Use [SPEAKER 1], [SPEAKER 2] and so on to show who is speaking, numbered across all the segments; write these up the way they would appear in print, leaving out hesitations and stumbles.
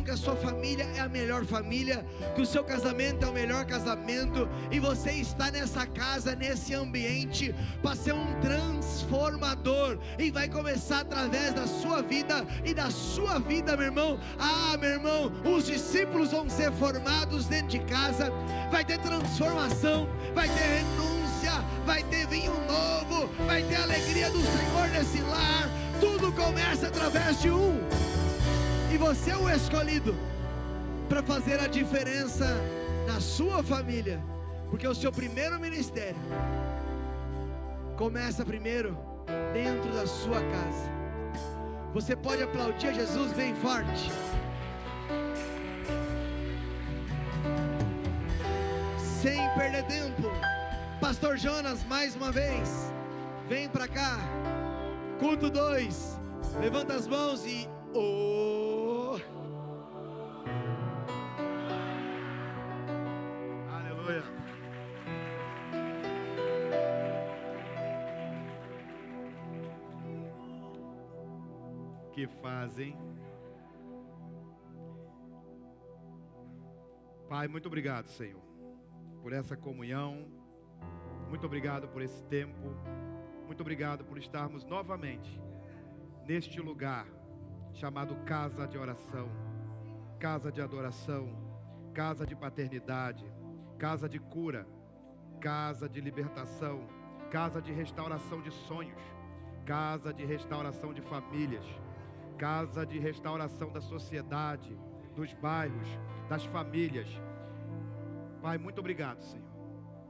[SPEAKER 1] que a sua família é a melhor família, que o seu casamento é o melhor casamento, e você está nessa casa, nesse ambiente, para ser um transformador, e vai começar através da sua vida e da sua vida, meu irmão. Meu irmão, os discípulos vão ser formados dentro de casa, vai ter transformação, vai ter renúncia, vai ter vinho novo, vai ter alegria do Senhor nesse lar. Tudo começa através de um, e você é o escolhido para fazer a diferença na sua família, porque o seu primeiro ministério começa primeiro dentro da sua casa. Você pode aplaudir a Jesus bem forte. Sem perder tempo, Pastor Jonas, mais uma vez, vem para cá. Culto 2, levanta as mãos e
[SPEAKER 2] aleluia. Que fazem. Pai, muito obrigado, Senhor, por essa comunhão. Muito obrigado por esse tempo. Muito obrigado por estarmos novamente neste lugar chamado casa de oração, casa de adoração, casa de paternidade, casa de cura, casa de libertação, casa de restauração de sonhos, casa de restauração de famílias, casa de restauração da sociedade, dos bairros, das famílias. Pai, muito obrigado, Senhor.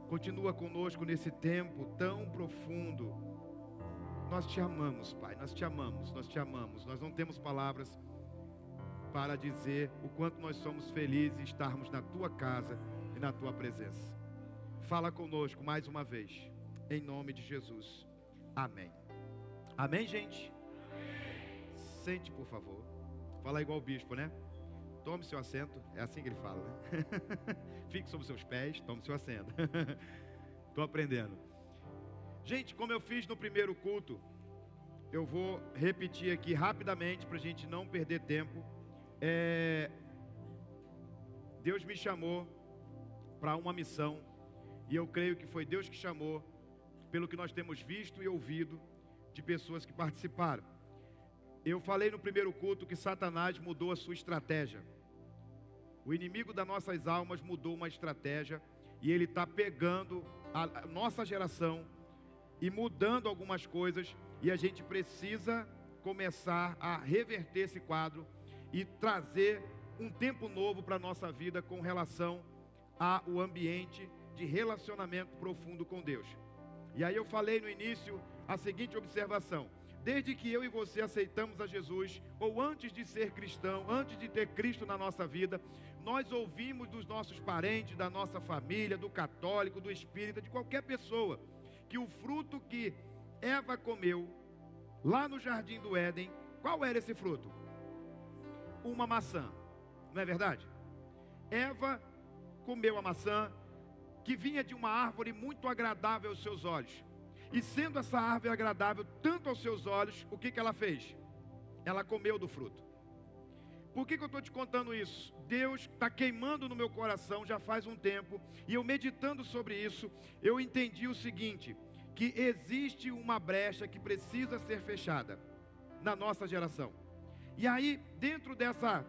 [SPEAKER 2] Continua conosco nesse tempo tão profundo. Nós te amamos, Pai, nós te amamos, nós te amamos. Nós não temos palavras para dizer o quanto nós somos felizes em estarmos na tua casa e na tua presença. Fala conosco mais uma vez, em nome de Jesus. Amém. Amém, gente? Amém. Sente, por favor. Fala igual o bispo, né? Tome seu assento, é assim que ele fala, né? Fique sobre os seus pés, tome seu assento. Estou aprendendo. Gente, como eu fiz no primeiro culto, eu vou repetir aqui rapidamente para a gente não perder tempo. Deus me chamou para uma missão, e eu creio que foi Deus que chamou, pelo que nós temos visto e ouvido de pessoas que participaram. Eu falei no primeiro culto que Satanás mudou a sua estratégia. O inimigo das nossas almas mudou uma estratégia, e ele está pegando a nossa geração e mudando algumas coisas, e a gente precisa começar a reverter esse quadro e trazer um tempo novo para a nossa vida com relação ao ambiente de relacionamento profundo com Deus. E aí eu falei no início a seguinte observação: desde que eu e você aceitamos a Jesus, ou antes de ser cristão, antes de ter Cristo na nossa vida, nós ouvimos dos nossos parentes, da nossa família, do católico, do espírita, de qualquer pessoa, que o fruto que Eva comeu lá no jardim do Éden, qual era esse fruto? Uma maçã, não é verdade? Eva comeu a maçã que vinha de uma árvore muito agradável aos seus olhos. E sendo essa árvore agradável tanto aos seus olhos, o que ela fez? Ela comeu do fruto. Por que eu estou te contando isso? Deus está queimando no meu coração já faz um tempo, e eu meditando sobre isso, eu entendi o seguinte: que existe uma brecha que precisa ser fechada na nossa geração. E aí, dentro dessa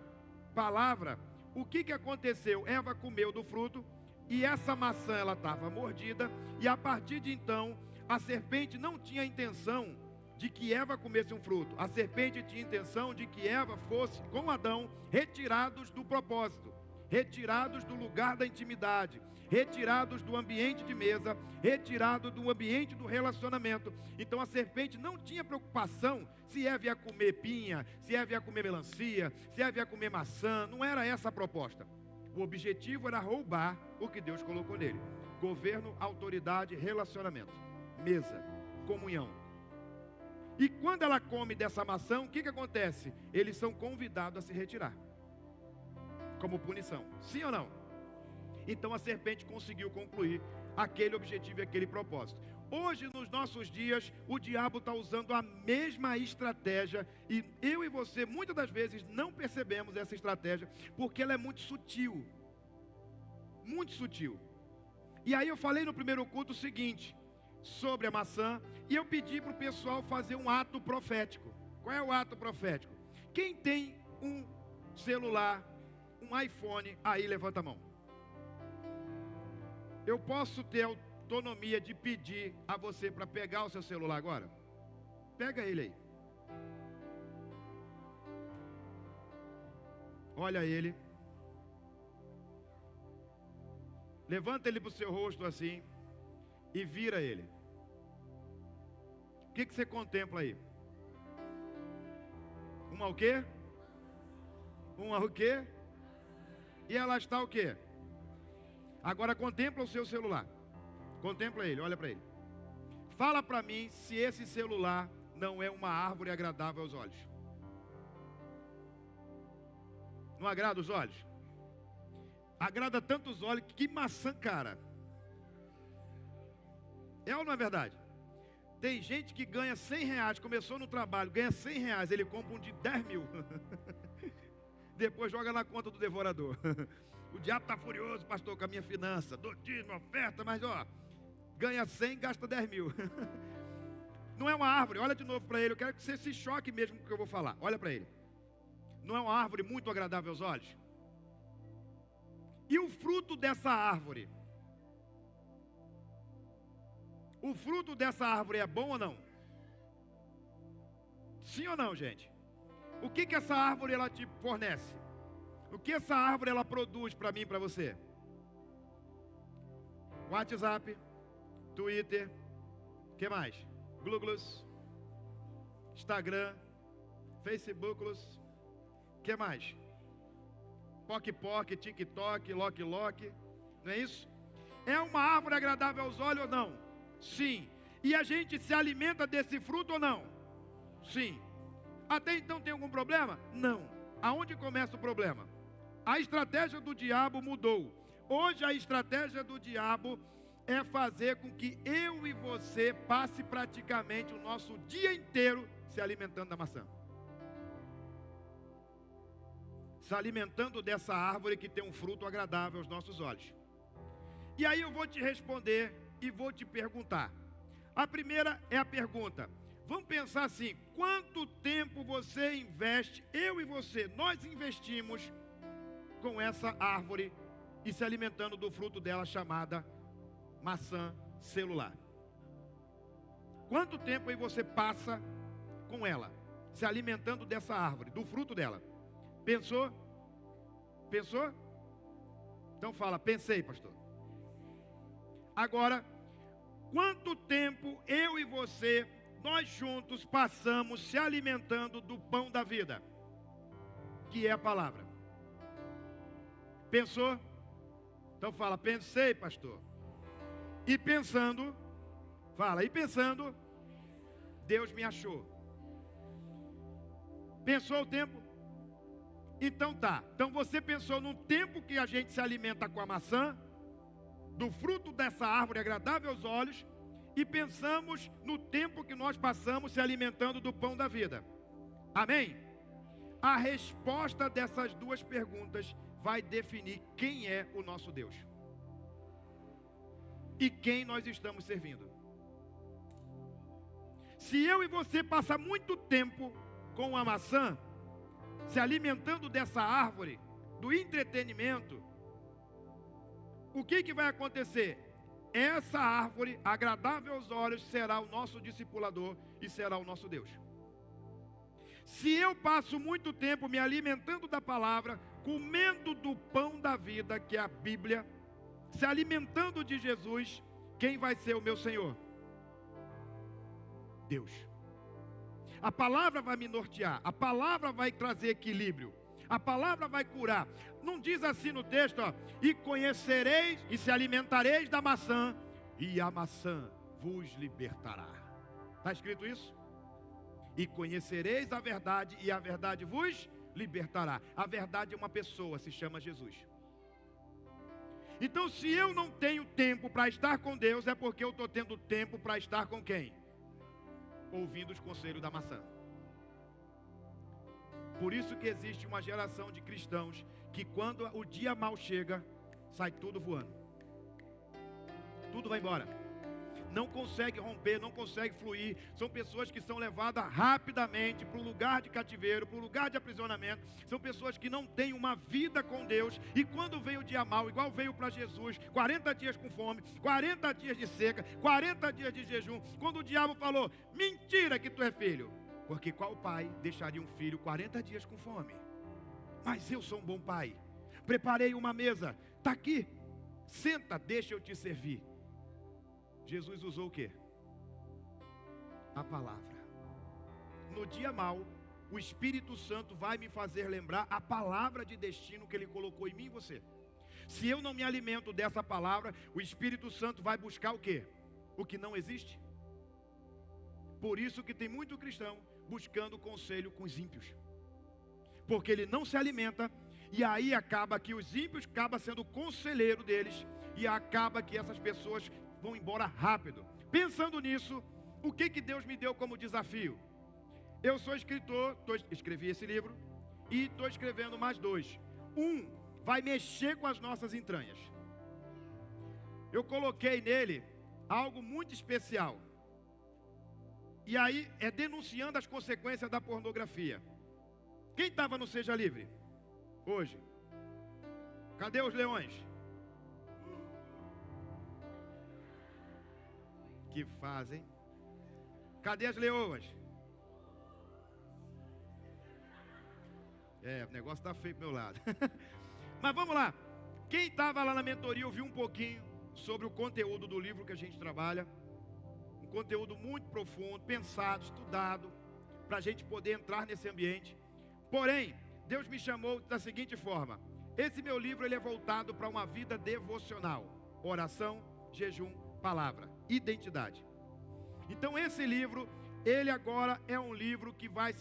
[SPEAKER 2] palavra, o que aconteceu? Eva comeu do fruto, e essa maçã ela estava mordida, e a partir de então, a serpente não tinha intenção de que Eva comesse um fruto. A serpente tinha intenção de que Eva fosse, com Adão, retirados do propósito, retirados do lugar da intimidade, retirados do ambiente de mesa, retirados do ambiente do relacionamento. Então a serpente não tinha preocupação se Eva ia comer pinha, se Eva ia comer melancia, se Eva ia comer maçã. Não era essa a proposta. O objetivo era roubar o que Deus colocou nele: governo, autoridade, relacionamento, mesa, comunhão. E quando ela come dessa maçã, o que acontece? Eles são convidados a se retirar, como punição. Sim ou não? Então a serpente conseguiu concluir aquele objetivo e aquele propósito. Hoje, nos nossos dias, o diabo está usando a mesma estratégia, e eu e você, muitas das vezes, não percebemos essa estratégia, porque ela é muito sutil. Muito sutil. E aí eu falei no primeiro culto o seguinte, sobre a maçã, e eu pedi para o pessoal fazer um ato profético. Qual é o ato profético? Quem tem um celular, um iPhone, aí levanta a mão. Eu posso ter autonomia de pedir a você para pegar o seu celular agora? Pega ele aí. Olha ele. Levanta ele para o seu rosto assim e vira ele. O que você contempla aí? Uma o quê? Uma o quê? E ela está o quê? Agora contempla o seu celular. Contempla ele, olha para ele. Fala para mim se esse celular não é uma árvore agradável aos olhos. Não agrada os olhos? Agrada tanto os olhos, que maçã, cara. É ou não é verdade? Tem gente que ganha 100 reais, começou no trabalho, ganha 100 reais, ele compra um de 10 mil. Depois joga na conta do devorador. O diabo está furioso, pastor, com a minha finança. Dou dízimo, oferta, mas ó, ganha 100, gasta 10 mil. Não é uma árvore, olha de novo para ele, eu quero que você se choque mesmo com o que eu vou falar. Olha para ele. Não é uma árvore muito agradável aos olhos? E o fruto dessa árvore? O fruto dessa árvore é bom ou não? Sim ou não, gente? O que essa árvore ela te fornece? O que essa árvore ela produz para mim e para você? WhatsApp, Twitter, o que mais? Google, Instagram, Facebook, o que mais? Poc, TikTok, Lock, não é isso? É uma árvore agradável aos olhos ou não? Sim. E a gente se alimenta desse fruto ou não? Sim. Até então tem algum problema? Não. Aonde começa o problema? A estratégia do diabo mudou. Hoje a estratégia do diabo é fazer com que eu e você passe praticamente o nosso dia inteiro se alimentando da maçã. Se alimentando dessa árvore que tem um fruto agradável aos nossos olhos. E aí eu vou te responder e vou te perguntar. A primeira é a pergunta. Vamos pensar assim, quanto tempo você investe, eu e você, nós investimos com essa árvore e se alimentando do fruto dela chamada maçã celular? Quanto tempo aí você passa com ela, se alimentando dessa árvore, do fruto dela? Pensou? Pensou? Então fala, pensei, pastor. Agora, quanto tempo eu e você, nós juntos passamos se alimentando do pão da vida, que é a palavra? Pensou? Então fala, pensei, pastor. E pensando, fala, e pensando, Deus me achou. Pensou o tempo? Então tá, então você pensou no tempo que a gente se alimenta com a maçã, do fruto dessa árvore agradável aos olhos, e pensamos no tempo que nós passamos se alimentando do pão da vida. Amém? A resposta dessas duas perguntas vai definir quem é o nosso Deus e quem nós estamos servindo. Se eu e você passar muito tempo com a maçã, se alimentando dessa árvore, do entretenimento, o que vai acontecer? Essa árvore, agradável aos olhos, será o nosso discipulador e será o nosso Deus. Se eu passo muito tempo me alimentando da palavra, comendo do pão da vida, que é a Bíblia, se alimentando de Jesus, quem vai ser o meu Senhor? Deus. A palavra vai me nortear, a palavra vai trazer equilíbrio, a palavra vai curar. Não diz assim no texto, ó, e conhecereis e se alimentareis da maçã, e a maçã vos libertará. Está escrito isso? E conhecereis a verdade, e a verdade vos libertará. A verdade é uma pessoa, se chama Jesus. Então, se eu não tenho tempo para estar com Deus, é porque eu estou tendo tempo para estar com quem? Ouvindo os conselhos da maçã. Por isso que existe uma geração de cristãos que quando o dia mal chega, sai tudo voando. Tudo vai embora. Não consegue romper, não consegue fluir. São pessoas que são levadas rapidamente para o lugar de cativeiro, para o lugar de aprisionamento. São pessoas que não têm uma vida com Deus. E quando vem o dia mau, igual veio para Jesus, 40 dias com fome, 40 dias de seca, 40 dias de jejum. Quando o diabo falou, mentira que tu é filho. Porque qual pai deixaria um filho 40 dias com fome? Mas eu sou um bom pai. Preparei uma mesa, está aqui. Senta, deixa eu te servir. Jesus usou o quê? A palavra. No dia mau, o Espírito Santo vai me fazer lembrar a palavra de destino que Ele colocou em mim e você. Se eu não me alimento dessa palavra, o Espírito Santo vai buscar o quê? O que não existe. Por isso que tem muito cristão buscando conselho com os ímpios. Porque ele não se alimenta, e aí acaba que os ímpios acabam sendo conselheiro deles, e acaba que essas pessoas vão embora rápido. Pensando nisso, o que Deus me deu como desafio? Eu sou escritor, escrevi esse livro, e estou escrevendo mais 2. Um vai mexer com as nossas entranhas. Eu coloquei nele algo muito especial. E aí é denunciando as consequências da pornografia. Quem estava no Seja Livre hoje? Cadê os leões? Que fazem? Cadê as leoas? O negócio está feio pro meu lado. Mas vamos lá. Quem estava lá na mentoria ouviu um pouquinho sobre o conteúdo do livro que a gente trabalha. Um conteúdo muito profundo, pensado, estudado, para a gente poder entrar nesse ambiente. Porém, Deus me chamou da seguinte forma. Esse meu livro ele é voltado para uma vida devocional. Oração, jejum, palavra, identidade. Então esse livro, ele agora é um livro que vai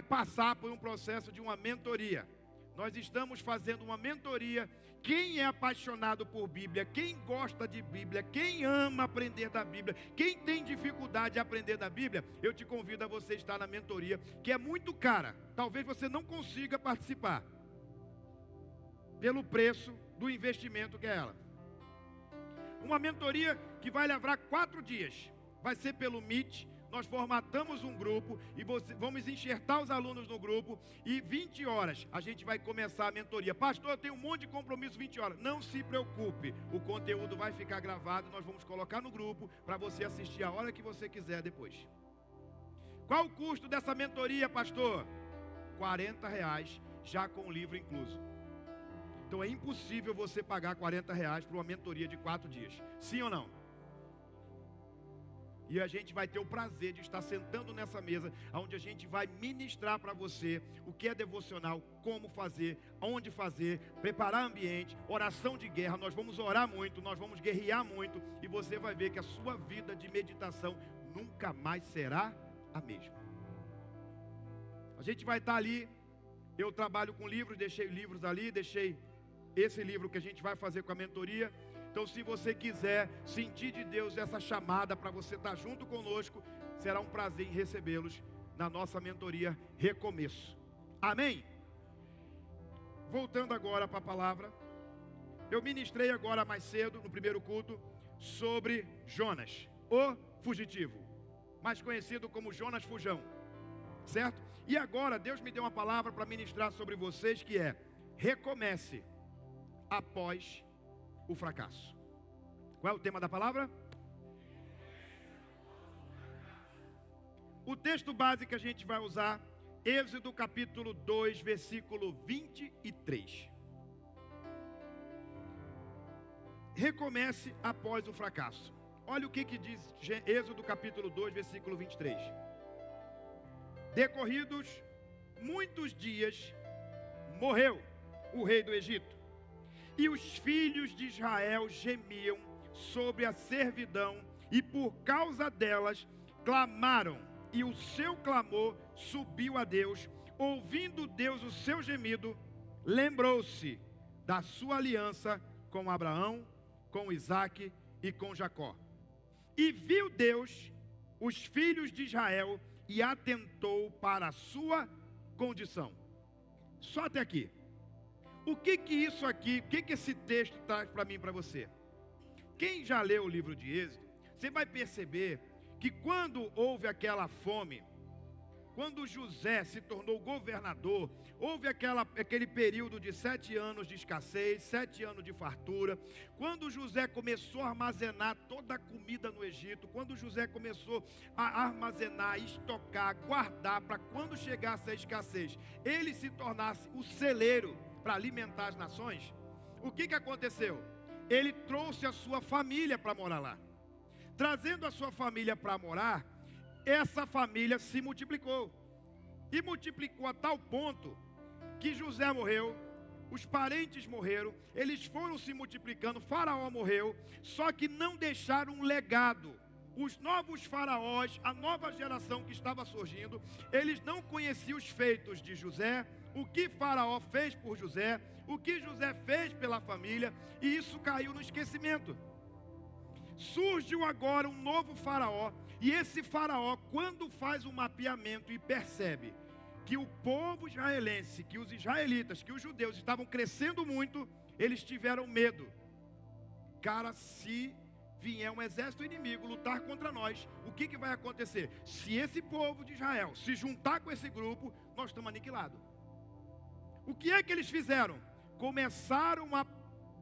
[SPEAKER 2] passar por um processo de uma mentoria. Nós estamos fazendo uma mentoria. Quem é apaixonado por Bíblia, quem gosta de Bíblia, quem ama aprender da Bíblia, quem tem dificuldade de aprender da Bíblia, eu te convido a você estar na mentoria, que é muito cara. Talvez você não consiga participar, pelo preço do investimento que é ela. Uma mentoria que vai levar 4 dias. Vai ser pelo Meet. Nós formatamos um grupo e vamos enxertar os alunos no grupo. E 20 horas a gente vai começar a mentoria. Pastor, eu tenho um monte de compromisso 20 horas. Não se preocupe. O conteúdo vai ficar gravado. Nós vamos colocar no grupo para você assistir a hora que você quiser depois. Qual o custo dessa mentoria, pastor? R$40, já com o livro incluso. Então é impossível você pagar R$40 por uma mentoria de 4 dias. Sim ou não? E a gente vai ter o prazer de estar sentando nessa mesa, onde a gente vai ministrar para você o que é devocional, como fazer, onde fazer, preparar ambiente, oração de guerra. Nós vamos orar muito, nós vamos guerrear muito, e você vai ver que a sua vida de meditação nunca mais será a mesma. A gente vai estar ali. Eu trabalho com livros, deixei livros ali, deixei esse livro que a gente vai fazer com a mentoria. Então, se você quiser sentir de Deus essa chamada para você estar junto conosco, será um prazer em recebê-los na nossa mentoria Recomeço. Amém? Voltando agora para a palavra. Eu ministrei agora mais cedo, no primeiro culto, sobre Jonas, o fugitivo, mais conhecido como Jonas Fujão, certo? E agora Deus me deu uma palavra para ministrar sobre vocês, que é: recomece após o fracasso. Qual é o tema da palavra? O texto base que a gente vai usar, Êxodo capítulo 2, versículo 23. Recomece após o fracasso. Olha o que diz Êxodo capítulo 2, versículo 23. Decorridos muitos dias, morreu o rei do Egito, e os filhos de Israel gemiam sobre a servidão, e por causa delas clamaram, e o seu clamor subiu a Deus. Ouvindo Deus o seu gemido, lembrou-se da sua aliança com Abraão, com Isaque e com Jacó. E viu Deus os filhos de Israel e atentou para a sua condição. Só até aqui. O que isso aqui, o que esse texto traz para mim e para você? Quem já leu o livro de Êxodo, você vai perceber que quando houve aquela fome, quando José se tornou governador, houve aquele período de 7 anos de escassez, 7 anos de fartura. Quando José começou a armazenar toda a comida no Egito, quando José começou a armazenar, estocar, guardar, para quando chegasse a escassez, ele se tornasse o celeiro para alimentar as nações, o que aconteceu? Ele trouxe a sua família para morar lá. Trazendo a sua família para morar, essa família se multiplicou. E multiplicou a tal ponto que José morreu, os parentes morreram, eles foram se multiplicando, Faraó morreu, só que não deixaram um legado. Os novos faraós, a nova geração que estava surgindo, eles não conheciam os feitos de José, o que Faraó fez por José, o que José fez pela família, e isso caiu no esquecimento. Surgiu agora um novo faraó, e esse faraó, quando faz um mapeamento e percebe que o povo israelense, que os israelitas, que os judeus estavam crescendo muito, eles tiveram medo. Cara, se vier um exército inimigo lutar contra nós, o que vai acontecer? Se esse povo de Israel se juntar com esse grupo, nós estamos aniquilados. O que é que eles fizeram? Começaram a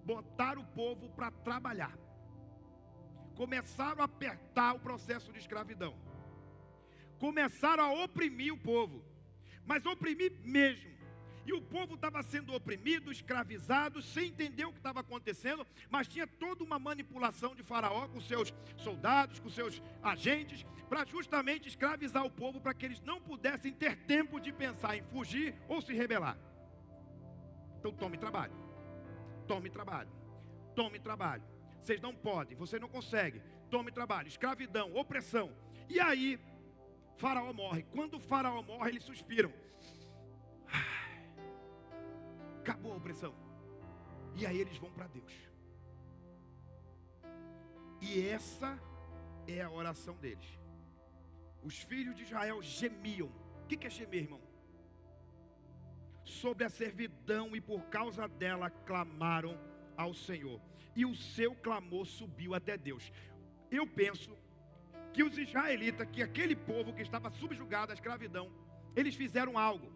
[SPEAKER 2] botar o povo para trabalhar. Começaram a apertar o processo de escravidão. Começaram a oprimir o povo. Mas oprimir mesmo. E o povo estava sendo oprimido, escravizado, sem entender o que estava acontecendo, mas tinha toda uma manipulação de Faraó com seus soldados, com seus agentes, para justamente escravizar o povo, para que eles não pudessem ter tempo de pensar em fugir ou se rebelar. Então tome trabalho, tome trabalho, tome trabalho. Vocês não podem, vocês não conseguem, tome trabalho, escravidão, opressão. E aí, Faraó morre. Quando o Faraó morre, eles suspiram. Acabou a opressão. E aí eles vão para Deus. E essa é a oração deles. Os filhos de Israel gemiam. O que é gemer, irmão? Sobre a servidão, e por causa dela clamaram ao Senhor. E o seu clamor subiu até Deus. Eu penso que os israelitas, que aquele povo que estava subjugado à escravidão, eles fizeram algo.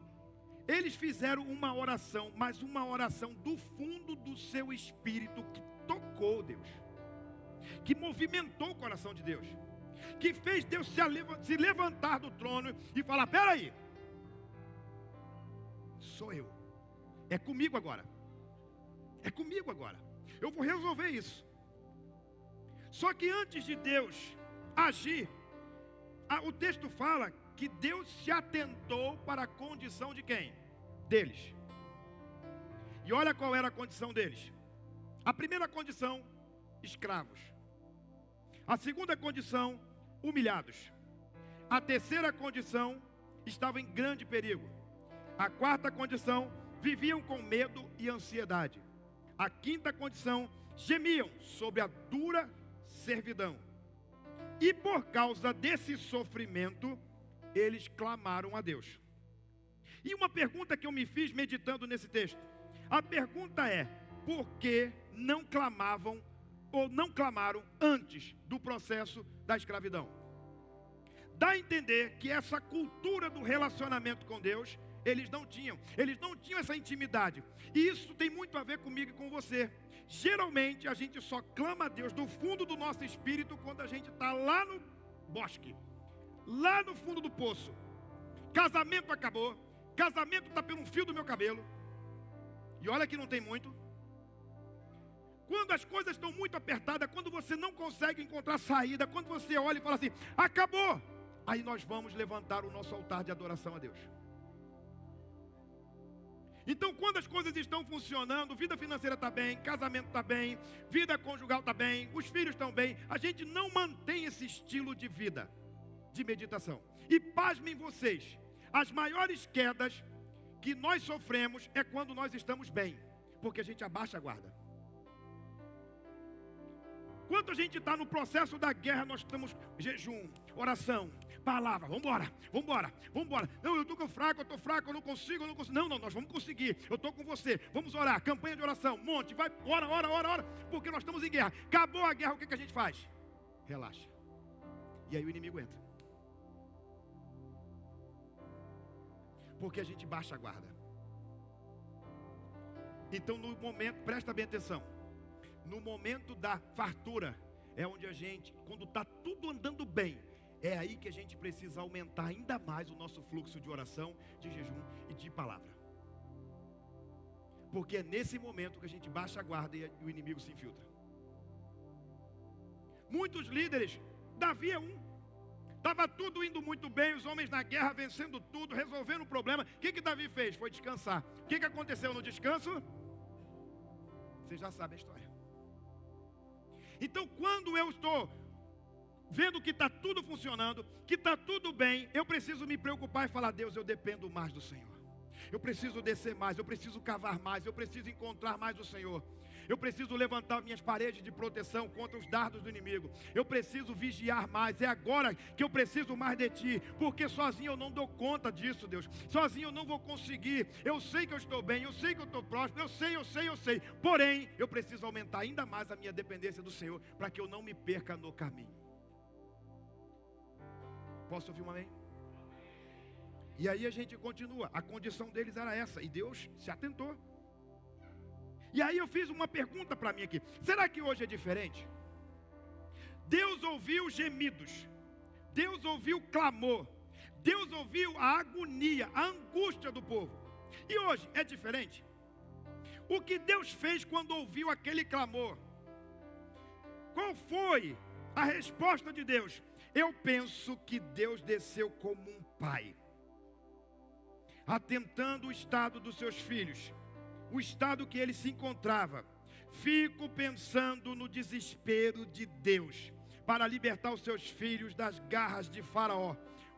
[SPEAKER 2] Eles fizeram uma oração, mas uma oração do fundo do seu espírito, que tocou Deus, que movimentou o coração de Deus, que fez Deus se levantar do trono e falar: peraí, sou eu, é comigo agora, é comigo agora, eu vou resolver isso. Só que antes de Deus agir, o texto fala que Deus se atentou para a condição de quem? Deles. E olha qual era a condição deles. A primeira condição, escravos. A segunda condição, humilhados. A terceira condição, estavam em grande perigo. A quarta condição, viviam com medo e ansiedade. A quinta condição, gemiam sobre a dura servidão. E por causa desse sofrimento, eles clamaram a Deus. E uma pergunta que eu me fiz meditando nesse texto. A pergunta é: por que não clamavam ou não clamaram antes do processo da escravidão? Dá a entender que essa cultura do relacionamento com Deus, eles não tinham essa intimidade. E isso tem muito a ver comigo e com você. Geralmente a gente só clama a Deus do fundo do nosso espírito quando a gente está lá no bosque, lá no fundo do poço. Casamento acabou, casamento está pelo fio do meu cabelo, e olha que não tem muito. Quando as coisas estão muito apertadas, quando você não consegue encontrar saída, quando você olha e fala assim: acabou, aí nós vamos levantar o nosso altar de adoração a Deus. Então, quando as coisas estão funcionando, vida financeira está bem, casamento está bem, vida conjugal está bem, os filhos estão bem, a gente não mantém esse estilo de vida, de meditação. E pasmem vocês, as maiores quedas que nós sofremos é quando nós estamos bem. Porque a gente abaixa a guarda. Quando a gente está no processo da guerra, nós estamos jejum, oração, palavra, vambora. Não, eu estou fraco, eu não consigo. Não, nós vamos conseguir, eu estou com você. Vamos orar, campanha de oração, monte, vai, ora. Porque nós estamos em guerra. Acabou a guerra, o que a gente faz? Relaxa. E aí o inimigo entra. Porque a gente baixa a guarda. Então no momento, presta bem atenção. No momento da fartura, é onde a gente, quando está tudo andando bem, é aí que a gente precisa aumentar ainda mais o nosso fluxo de oração, de jejum e de palavra. Porque é nesse momento que a gente baixa a guarda e o inimigo se infiltra. Muitos líderes, Davi é um. Estava tudo indo muito bem, os homens na guerra vencendo tudo, resolvendo o problema. O que Davi fez? Foi descansar. O que aconteceu no descanso? Você já sabe a história. Então quando eu estou vendo que está tudo funcionando, que está tudo bem, eu preciso me preocupar e falar: Deus, eu dependo mais do Senhor. Eu preciso descer mais, eu preciso cavar mais, eu preciso encontrar mais o Senhor. Eu preciso levantar minhas paredes de proteção contra os dardos do inimigo. Eu preciso vigiar mais. É agora que eu preciso mais de Ti. Porque sozinho eu não dou conta disso, Deus. Sozinho eu não vou conseguir. Eu sei que eu estou bem, eu sei que eu estou próximo. Eu sei. Porém, eu preciso aumentar ainda mais a minha dependência do Senhor, para que eu não me perca no caminho. Posso ouvir um amém? E aí a gente continua. A condição deles era essa. E Deus se atentou. E aí eu fiz uma pergunta para mim aqui. Será que hoje é diferente? Deus ouviu gemidos. Deus ouviu clamor. Deus ouviu a agonia, a angústia do povo. E hoje é diferente? O que Deus fez quando ouviu aquele clamor? Qual foi a resposta de Deus? Eu penso que Deus desceu como um pai, atentando o estado dos seus filhos, o estado que ele se encontrava. Fico pensando no desespero de Deus para libertar os seus filhos das garras de Faraó.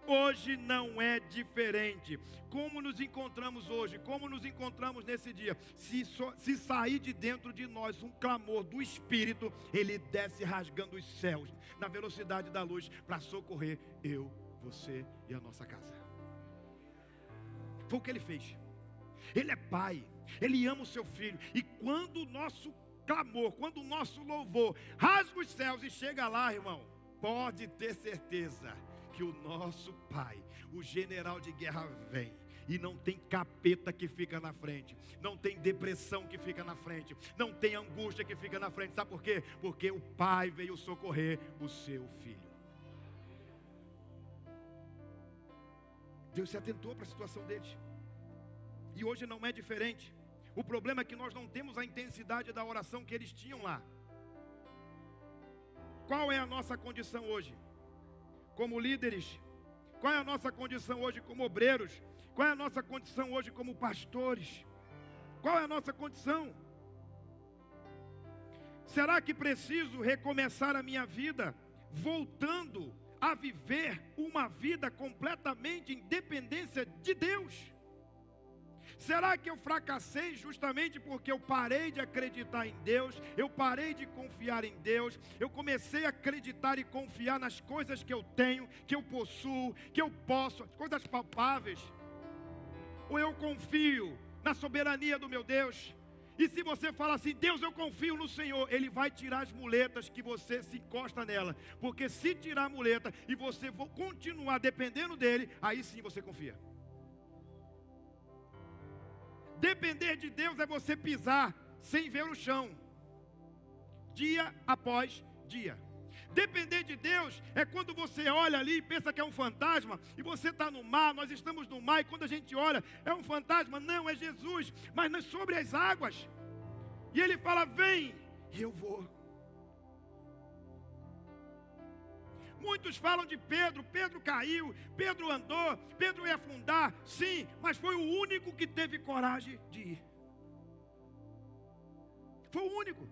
[SPEAKER 2] Hoje não é diferente. Como nos encontramos hoje? Como nos encontramos nesse dia? Se sair de dentro de nós um clamor do Espírito, ele desce rasgando os céus na velocidade da luz para socorrer eu, você e a nossa casa. Foi o que ele fez. Ele é pai, ele ama o seu filho. E quando o nosso clamor, quando o nosso louvor rasga os céus e chega lá, irmão, pode ter certeza que o nosso pai, o general de guerra, vem. E não tem capeta que fica na frente, não tem depressão que fica na frente, não tem angústia que fica na frente. Sabe por quê? Porque o pai veio socorrer o seu filho. Deus se atentou para a situação deles. E hoje não é diferente. O problema é que nós não temos a intensidade da oração que eles tinham lá. Qual é a nossa condição hoje? Como líderes? Qual é a nossa condição hoje como obreiros? Qual é a nossa condição hoje como pastores? Qual é a nossa condição? Será que preciso recomeçar a minha vida voltando a viver uma vida completamente em dependência de Deus? Será que eu fracassei justamente porque eu parei de acreditar em Deus, eu parei de confiar em Deus, eu comecei a acreditar e confiar nas coisas que eu tenho, que eu possuo, que eu posso, as coisas palpáveis? Ou eu confio na soberania do meu Deus? E se você fala assim: Deus, eu confio no Senhor, Ele vai tirar as muletas que você se encosta nela. Porque se tirar a muleta e você for continuar dependendo dEle, aí sim você confia. Depender de Deus é você pisar sem ver o chão, dia após dia. Depender de Deus é quando você olha ali e pensa que é um fantasma, e você está no mar, nós estamos no mar, e quando a gente olha, é um fantasma. Não, é Jesus, mas sobre as águas. E Ele fala: vem, e eu vou. Muitos falam de Pedro. Pedro caiu, Pedro andou, Pedro ia afundar. Sim, mas foi o único que teve coragem de ir. Foi o único.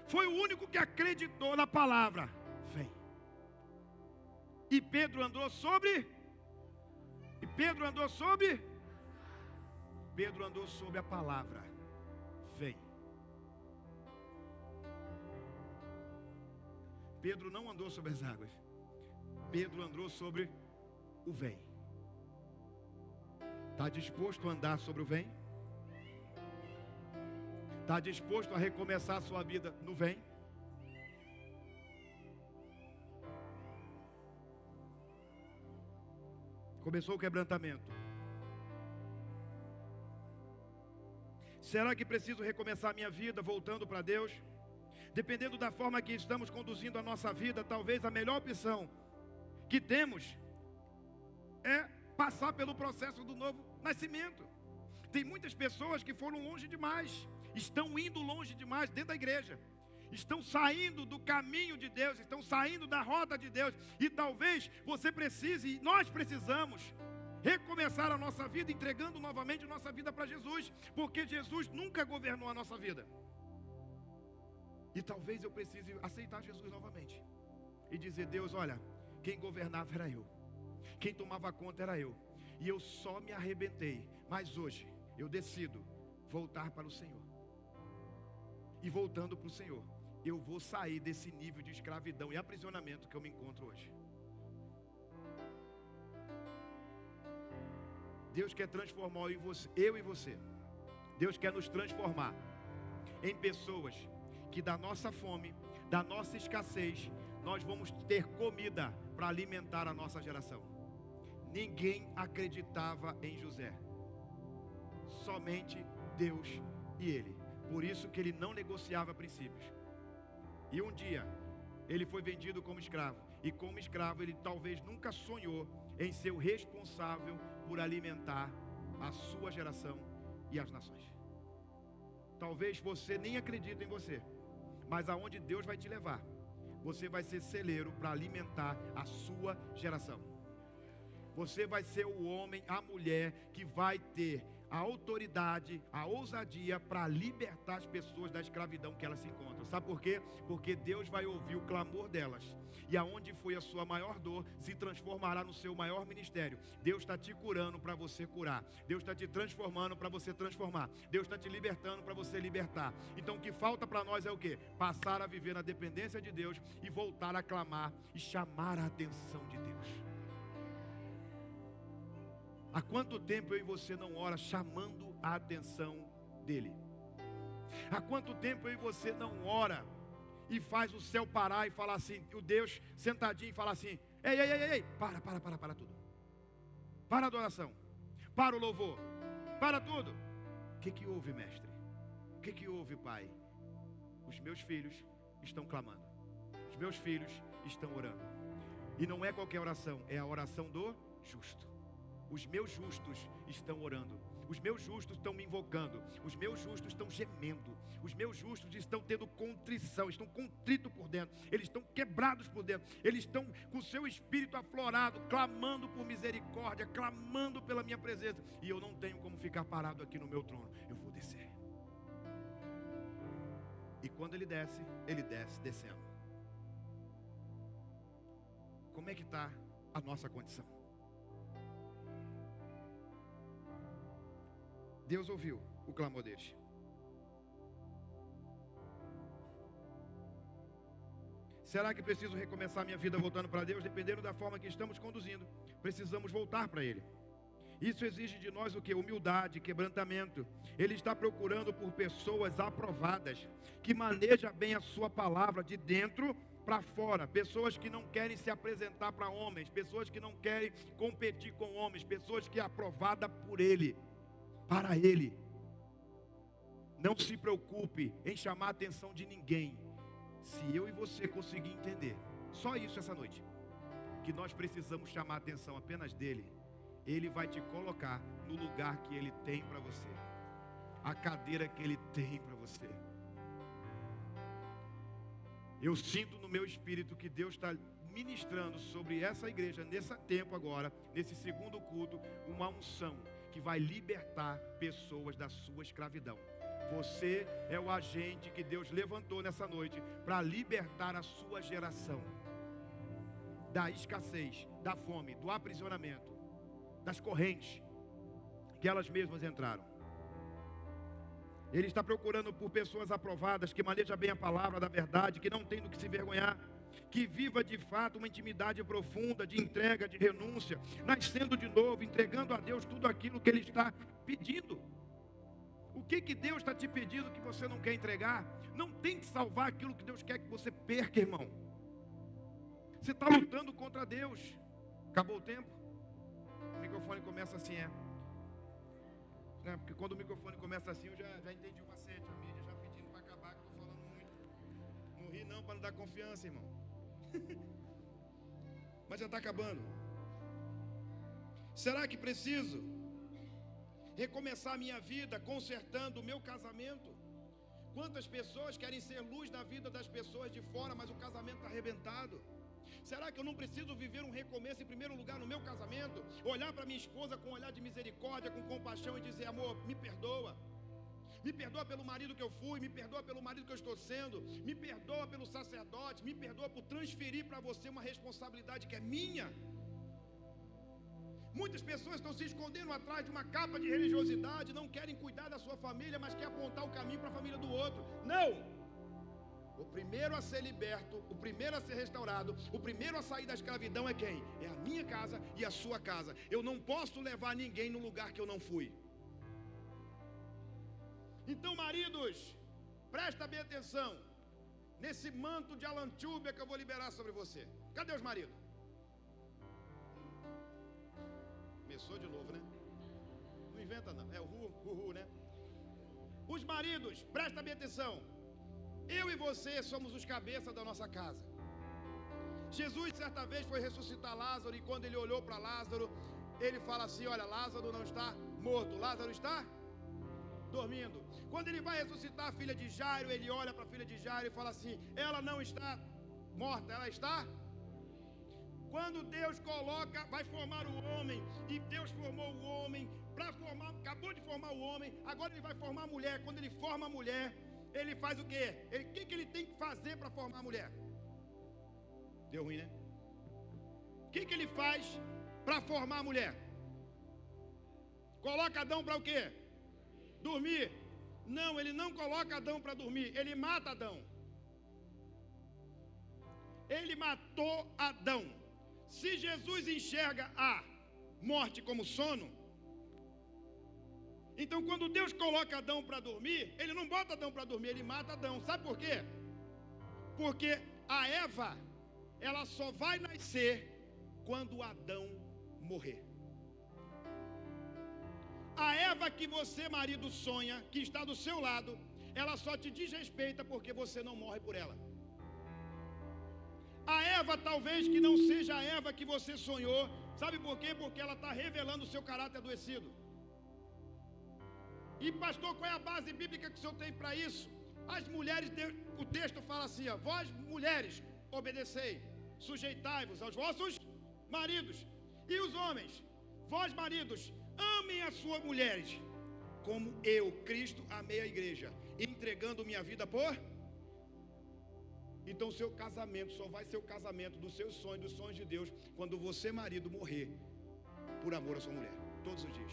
[SPEAKER 2] Foi o único que acreditou na palavra: vem. E Pedro andou sobre? Pedro andou sobre a palavra. vem. Pedro não andou sobre as águas. Pedro andou sobre o vem. Está disposto a andar sobre o vem? Está disposto a recomeçar a sua vida no vem? Começou o quebrantamento. Será que preciso recomeçar minha vida voltando para Deus? Dependendo da forma que estamos conduzindo a nossa vida, talvez a melhor opção que temos é passar pelo processo do novo nascimento. Tem muitas pessoas que foram longe demais, estão indo longe demais dentro da igreja, estão saindo do caminho de Deus, estão saindo da rota de Deus, e talvez você precise, e nós precisamos recomeçar a nossa vida, entregando novamente a nossa vida para Jesus, porque Jesus nunca governou a nossa vida. E talvez eu precise aceitar Jesus novamente e dizer: Deus, olha, quem governava era eu, quem tomava conta era eu, e eu só me arrebentei, mas hoje eu decido voltar para o Senhor. E voltando para o Senhor, eu vou sair desse nível de escravidão e aprisionamento que eu me encontro hoje. Deus quer transformar eu e você. Deus quer nos transformar em pessoas que da nossa fome, da nossa escassez, nós vamos ter comida para alimentar a nossa geração. Ninguém acreditava em José, somente Deus e ele. Por isso que ele não negociava princípios. E um dia ele foi vendido como escravo, e como escravo ele talvez nunca sonhou em ser o responsável por alimentar a sua geração e as nações. Talvez você nem acredite em você, mas aonde Deus vai te levar, você vai ser celeiro para alimentar a sua geração. Você vai ser o homem, a mulher que vai ter a autoridade, a ousadia para libertar as pessoas da escravidão que elas se encontram. Sabe por quê? Porque Deus vai ouvir o clamor delas, e aonde foi a sua maior dor se transformará no seu maior ministério. Deus está te curando para você curar. Deus está te transformando para você transformar. Deus está te libertando para você libertar. Então o que falta para nós é o quê? Passar a viver na dependência de Deus e voltar a clamar e chamar a atenção de Deus. Há quanto tempo eu e você não ora chamando a atenção dEle? Há quanto tempo eu e você não ora e faz o céu parar e falar assim, o Deus sentadinho e falar assim: ei, para tudo. Para a adoração, para o louvor, para tudo. O que houve, mestre? O que houve, pai? Os meus filhos estão clamando, os meus filhos estão orando. E não é qualquer oração, é a oração do justo. Os meus justos estão orando, os meus justos estão me invocando, os meus justos estão gemendo, os meus justos estão tendo contrição, estão contritos por dentro, eles estão quebrados por dentro, eles estão com o seu espírito aflorado, clamando por misericórdia, clamando pela minha presença. E eu não tenho como ficar parado aqui no meu trono, eu vou descer. E quando ele desce descendo. Como é que está a nossa condição? Deus ouviu o clamor deles. Será que preciso recomeçar minha vida voltando para Deus? Dependendo da forma que estamos conduzindo, precisamos voltar para Ele. Isso exige de nós o que? Humildade, quebrantamento. Ele está procurando por pessoas aprovadas, que manejam bem a sua palavra de dentro para fora. Pessoas que não querem se apresentar para homens, pessoas que não querem competir com homens, pessoas que é aprovada por Ele. Para Ele. Não se preocupe em chamar a atenção de ninguém. Se eu e você conseguir entender, só isso essa noite, que nós precisamos chamar a atenção apenas dEle, Ele vai te colocar no lugar que Ele tem para você, a cadeira que Ele tem para você. Eu sinto no meu espírito que Deus está ministrando sobre essa igreja, nesse tempo agora, nesse segundo culto, uma unção que vai libertar pessoas da sua escravidão. Você é o agente que Deus levantou nessa noite para libertar a sua geração da escassez, da fome, do aprisionamento, das correntes que elas mesmas entraram. Ele está procurando por pessoas aprovadas, que manejam bem a palavra da verdade, que não tem do que se vergonhar, que viva de fato uma intimidade profunda, de entrega, de renúncia, nascendo de novo, entregando a Deus tudo aquilo que Ele está pedindo. O que Deus está te pedindo que você não quer entregar? Não tente salvar aquilo que Deus quer que você perca, irmão. Você está lutando contra Deus. Acabou o tempo? O microfone começa assim, porque quando o microfone começa assim, eu já entendi o macete, a mídia já pedindo para acabar, que eu estou falando muito. Não ri não, para não dar confiança, irmão. Mas já está acabando. Será que preciso recomeçar a minha vida consertando o meu casamento? Quantas pessoas querem ser luz na vida das pessoas de fora, mas o casamento está arrebentado? Será que eu não preciso viver um recomeço em primeiro lugar no meu casamento? Olhar para minha esposa com um olhar de misericórdia, com compaixão e dizer: amor, me perdoa. Me perdoa pelo marido que eu fui, me perdoa pelo marido que eu estou sendo, me perdoa pelo sacerdote, me perdoa por transferir para você uma responsabilidade que é minha. Muitas pessoas estão se escondendo atrás de uma capa de religiosidade, não querem cuidar da sua família, mas querem apontar o caminho para a família do outro. Não! O primeiro a ser liberto, o primeiro a ser restaurado, o primeiro a sair da escravidão é quem? É a minha casa e a sua casa. Eu não posso levar ninguém no lugar que eu não fui. Então, maridos, presta bem atenção nesse manto de Alan Tubia que eu vou liberar sobre você. Cadê os maridos? Começou de novo, né? Não inventa não, é o ru, né? Os maridos, presta bem atenção. Eu e você somos os cabeças da nossa casa. Jesus certa vez foi ressuscitar Lázaro, e quando ele olhou para Lázaro, ele fala assim: olha, Lázaro não está morto, Lázaro está dormindo. Quando ele vai ressuscitar a filha de Jairo, ele olha para a filha de Jairo e fala assim: ela não está morta, ela está. Quando Deus vai formar o homem, e Deus formou o homem para formar, acabou de formar o homem, agora ele vai formar a mulher. Quando ele forma a mulher, ele faz o quê? O que ele tem que fazer para formar a mulher? Deu ruim, né? O que ele faz para formar a mulher? Coloca Adão para o quê? Dormir. Não, ele não coloca Adão para dormir, ele mata Adão. Ele matou Adão. Se Jesus enxerga a morte como sono, então quando Deus coloca Adão para dormir, ele não bota Adão para dormir, ele mata Adão. Sabe por quê? Porque a Eva, ela só vai nascer quando Adão morrer. A Eva que você, marido, sonha, que está do seu lado, ela só te desrespeita porque você não morre por ela. A Eva talvez que não seja a Eva que você sonhou. Sabe por quê? Porque ela está revelando o seu caráter adoecido. E pastor, qual é a base bíblica que o senhor tem para isso? As mulheres, o texto fala assim: ó, vós mulheres, obedecei, sujeitai-vos aos vossos maridos. E os homens, vós maridos, amem as suas mulheres, como eu, Cristo, amei a igreja, entregando minha vida por... Então o seu casamento só vai ser o casamento dos seus sonhos, dos sonhos de Deus, quando você, marido, morrer por amor à sua mulher, todos os dias.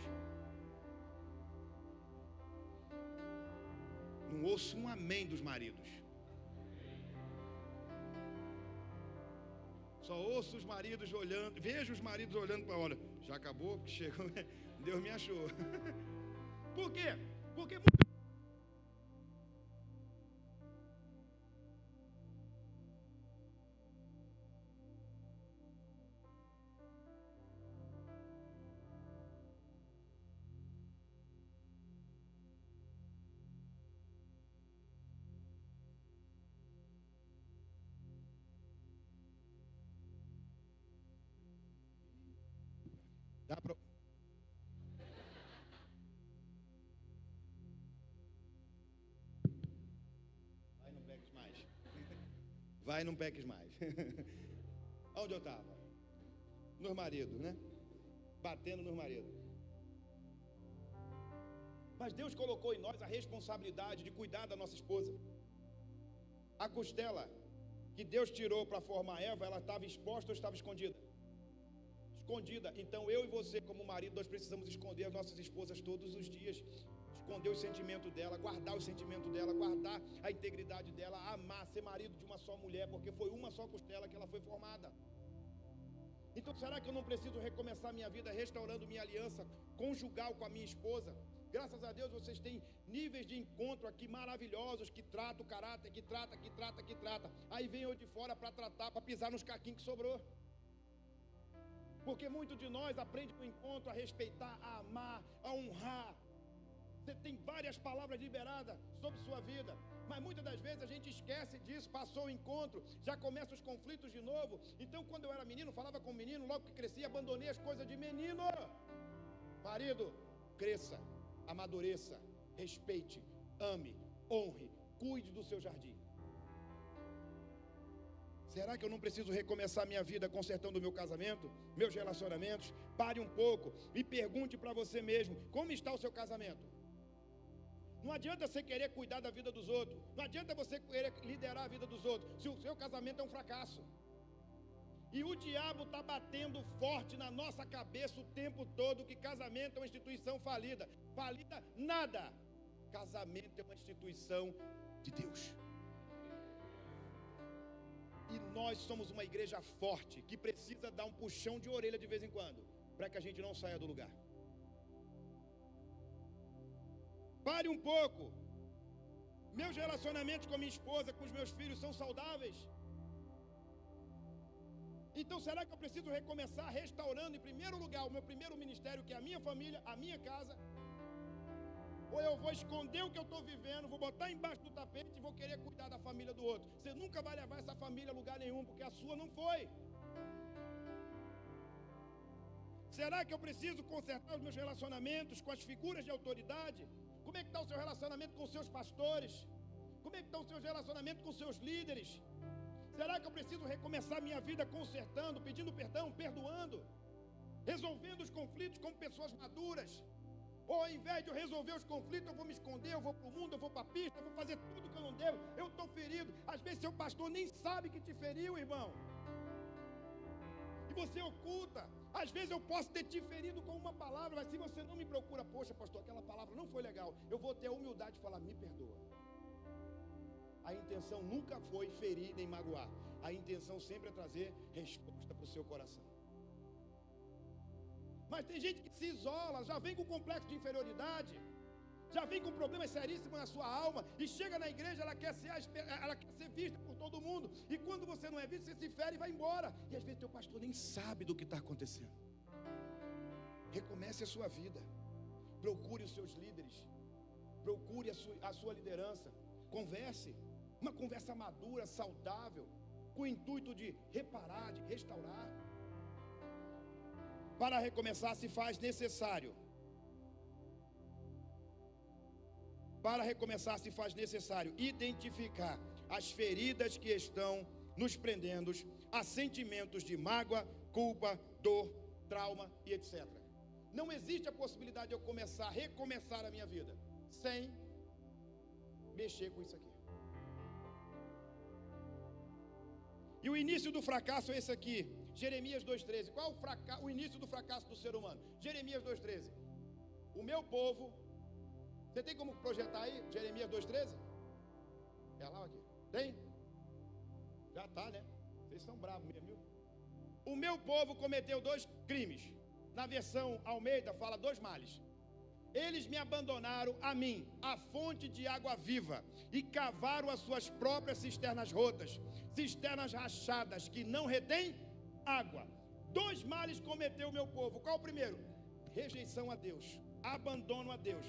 [SPEAKER 2] Não ouço um amém dos maridos. Só ouço os maridos olhando, vejo os maridos olhando para, olha, já acabou, chegou, Deus me achou. Por quê? Porque dá pra... Vai, não peques mais. Vai, não peques mais. Onde eu estava? Nos maridos, né? Batendo nos maridos. Mas Deus colocou em nós a responsabilidade de cuidar da nossa esposa. A costela que Deus tirou para formar Eva, ela estava exposta ou estava escondida? Escondida. Então eu e você, como marido, nós precisamos esconder as nossas esposas todos os dias.
[SPEAKER 3] esconder os sentimentos dela, guardar os sentimentos dela, guardar a integridade dela, amar, ser marido de uma só mulher, porque foi uma só costela que ela foi formada. Então será que eu não preciso recomeçar minha vida restaurando minha aliança conjugal com a minha esposa? Graças a Deus vocês têm níveis de encontro aqui maravilhosos, que tratam o caráter, que trata. Aí vem eu de fora para tratar, para pisar nos caquinhos que sobrou. Porque muito de nós aprende no encontro a respeitar, a amar, a honrar. Você tem várias palavras liberadas sobre sua vida, mas muitas das vezes a gente esquece disso, passou o encontro, já começam os conflitos de novo. Então quando eu era menino, falava com o menino, logo que cresci, abandonei as coisas de menino. Marido, cresça, amadureça, respeite, ame, honre, cuide do seu jardim. Será que eu não preciso recomeçar minha vida consertando o meu casamento, meus relacionamentos? Pare um pouco e pergunte para você mesmo, como está o seu casamento? Não adianta você querer cuidar da vida dos outros, não adianta você querer liderar a vida dos outros, se o seu casamento é um fracasso. E o diabo está batendo forte na nossa cabeça o tempo todo que casamento é uma instituição falida. Falida nada. Casamento é uma instituição de Deus. E nós somos uma igreja forte, que precisa dar um puxão de orelha de vez em quando, para que a gente não saia do lugar. Pare um pouco. Meus relacionamentos com a minha esposa, com os meus filhos são saudáveis? Então será que eu preciso recomeçar restaurando em primeiro lugar o meu primeiro ministério, que é a minha família, a minha casa? Ou eu vou esconder o que eu estou vivendo, vou botar embaixo do tapete e vou querer cuidar da família do outro? Você nunca vai levar essa família a lugar nenhum, porque a sua não foi. Será que eu preciso consertar os meus relacionamentos com as figuras de autoridade? Como é que está o seu relacionamento com os seus pastores? Como é que está o seu relacionamento com os seus líderes? Será que eu preciso recomeçar minha vida consertando, pedindo perdão, perdoando, resolvendo os conflitos como pessoas maduras? Ou ao invés de eu resolver os conflitos, eu vou me esconder, eu vou para o mundo, eu vou para a pista, eu vou fazer tudo que eu não devo, eu estou ferido. Às vezes seu pastor nem sabe que te feriu, irmão, e você oculta. Às vezes eu posso ter te ferido com uma palavra, mas se você não me procura, poxa pastor, aquela palavra não foi legal, eu vou ter a humildade de falar, me perdoa. A intenção nunca foi ferir nem magoar. A intenção sempre é trazer resposta para o seu coração. Mas tem gente que se isola, já vem com complexo de inferioridade, já vem com problemas seríssimos na sua alma, e chega na igreja, ela quer ser vista por todo mundo, e quando você não é visto, você se fere e vai embora, e às vezes teu pastor nem sabe do que está acontecendo. Recomece a sua vida, procure os seus líderes, procure a sua liderança, converse, uma conversa madura, saudável, com o intuito de reparar, de restaurar. Para recomeçar se faz necessário identificar as feridas que estão nos prendendo a sentimentos de mágoa, culpa, dor, trauma e etc. Não existe a possibilidade de eu recomeçar a minha vida sem mexer com isso aqui. E o início do fracasso é esse aqui, Jeremias 2,13. Qual o início do fracasso do ser humano? Jeremias 2,13. O meu povo, você tem como projetar aí, Jeremias 2,13? É lá ou aqui? Tem? Já está, né? Vocês são bravos mesmo, viu? O meu povo cometeu 2 crimes. Na versão Almeida fala 2 males. Eles me abandonaram a mim, a fonte de água viva, e cavaram as suas próprias cisternas rotas, cisternas rachadas, que não retêm água. 2 males cometeu o meu povo. Qual o primeiro? Rejeição a Deus, abandono a Deus.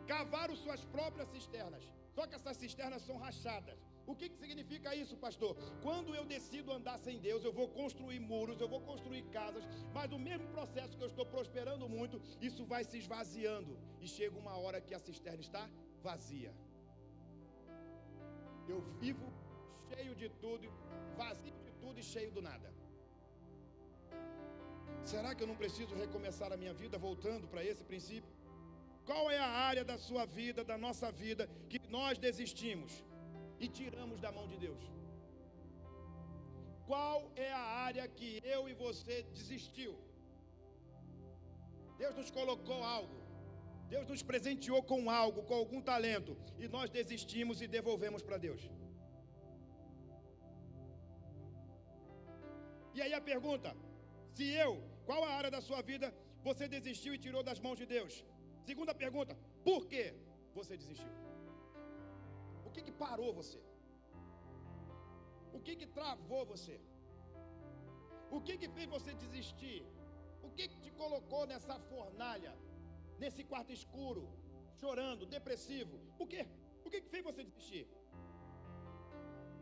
[SPEAKER 3] Cavaram suas próprias cisternas, só que essas cisternas são rachadas. O que significa isso, pastor? Quando eu decido andar sem Deus, eu vou construir muros, eu vou construir casas, mas no mesmo processo que eu estou prosperando muito, isso vai se esvaziando, e chega uma hora que a cisterna está vazia. Eu vivo cheio de tudo, vazio de tudo e cheio do nada. Será que eu não preciso recomeçar a minha vida voltando para esse princípio? Qual é a área da sua vida, da nossa vida, que nós desistimos e tiramos da mão de Deus? Qual é a área que eu e você desistiu? Deus nos colocou algo, Deus nos presenteou com algo, com algum talento, e nós desistimos e devolvemos para Deus. E aí a pergunta: qual a área da sua vida você desistiu e tirou das mãos de Deus? Segunda pergunta: por que você desistiu? O que parou você? O que travou você? O que fez você desistir? O que te colocou nessa fornalha, nesse quarto escuro, chorando, depressivo? O que fez você desistir?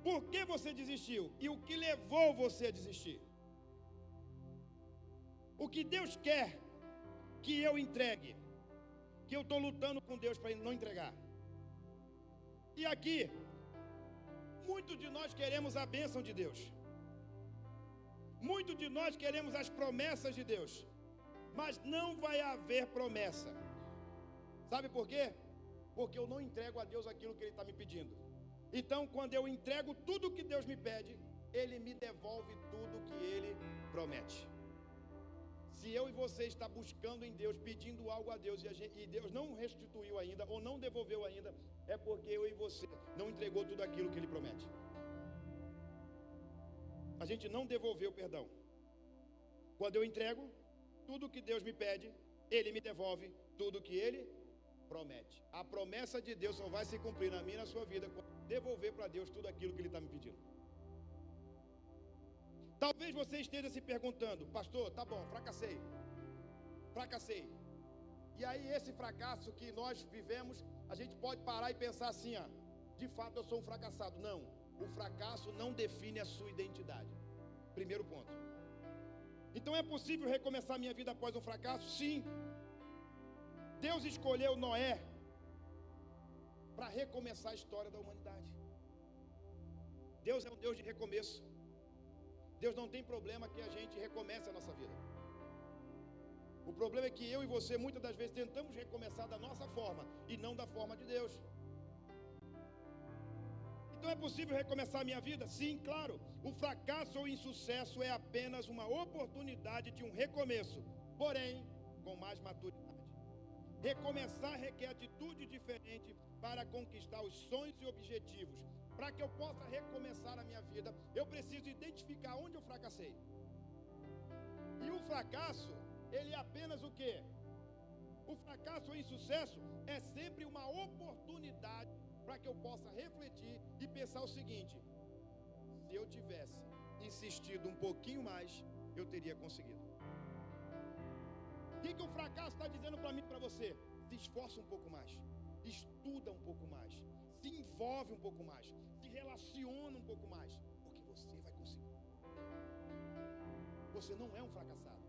[SPEAKER 3] Por que você desistiu? E o que levou você a desistir? O que Deus quer que eu entregue, que eu estou lutando com Deus para não entregar. E aqui, muitos de nós queremos a bênção de Deus. Muitos de nós queremos as promessas de Deus. Mas não vai haver promessa. Sabe por quê? Porque eu não entrego a Deus aquilo que Ele está me pedindo. Então, quando eu entrego tudo que Deus me pede, Ele me devolve tudo que Ele promete. Se eu e você está buscando em Deus, pedindo algo a Deus, e Deus não restituiu ainda, ou não devolveu ainda, é porque eu e você não entregou tudo aquilo que Ele promete. A gente não devolveu, perdão. Quando eu entrego tudo que Deus me pede, Ele me devolve tudo que Ele promete. A promessa de Deus só vai se cumprir na minha e na sua vida quando devolver para Deus tudo aquilo que Ele está me pedindo. Talvez você esteja se perguntando: pastor, tá bom, fracassei. E aí esse fracasso que nós vivemos, a gente pode parar e pensar assim, de fato eu sou um fracassado. Não, o fracasso não define a sua identidade. Primeiro ponto. Então é possível recomeçar minha vida após um fracasso? Sim. Deus escolheu Noé para recomeçar a história da humanidade. Deus é um Deus de recomeço. Deus não tem problema que a gente recomece a nossa vida. O problema é que eu e você muitas das vezes tentamos recomeçar da nossa forma e não da forma de Deus. Então é possível recomeçar a minha vida? Sim, claro. O fracasso ou insucesso é apenas uma oportunidade de um recomeço, porém com mais maturidade. Recomeçar requer atitude diferente para conquistar os sonhos e objetivos. Para que eu possa recomeçar a minha vida, eu preciso identificar onde eu fracassei. E o fracasso, ele é apenas o quê? O fracasso ou insucesso é sempre uma oportunidade para que eu possa refletir e pensar o seguinte: se eu tivesse insistido um pouquinho mais, eu teria conseguido. O que o fracasso está dizendo para mim e para você? Se esforça um pouco mais, estuda um pouco mais, se envolve um pouco mais, se relaciona um pouco mais, porque você vai conseguir. Você não é um fracassado.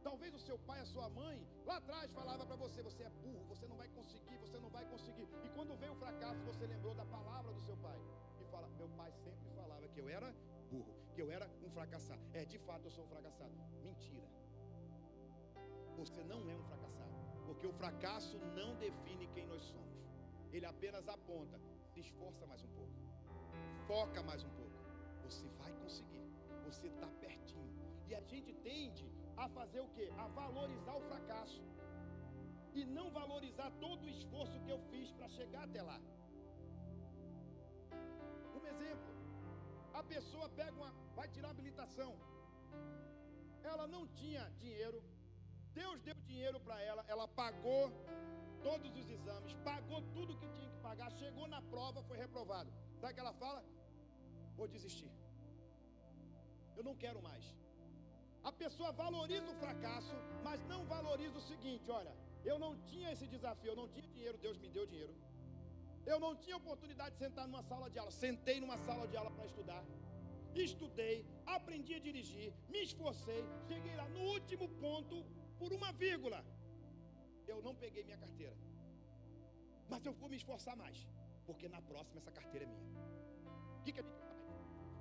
[SPEAKER 3] Talvez o seu pai, a sua mãe, lá atrás falava para você: você é burro, você não vai conseguir, você não vai conseguir. E quando veio o fracasso, você lembrou da palavra do seu pai e fala: meu pai sempre falava que eu era burro, que eu era um fracassado. De fato eu sou um fracassado. Mentira. Você não é um fracassado, porque o fracasso não define quem nós somos. Ele apenas aponta: se esforça mais um pouco, foca mais um pouco, você vai conseguir, você está pertinho. E a gente tende a fazer o quê? A valorizar o fracasso e não valorizar todo o esforço que eu fiz para chegar até lá. Um exemplo: a pessoa vai tirar a habilitação, ela não tinha dinheiro, Deus deu dinheiro para ela, ela pagou todos os exames, pagou tudo que tinha que pagar, chegou na prova, foi reprovado. Sabe o que ela fala? Vou desistir, eu não quero mais. A pessoa valoriza o fracasso, mas não valoriza o seguinte: olha, eu não tinha esse desafio, eu não tinha dinheiro, Deus me deu dinheiro. Eu não tinha oportunidade de sentar numa sala de aula, sentei numa sala de aula para estudar. Estudei, aprendi a dirigir, me esforcei, cheguei lá no último ponto, por uma vírgula. Eu não peguei minha carteira, mas eu vou me esforçar mais, porque na próxima essa carteira é minha. O que a gente faz?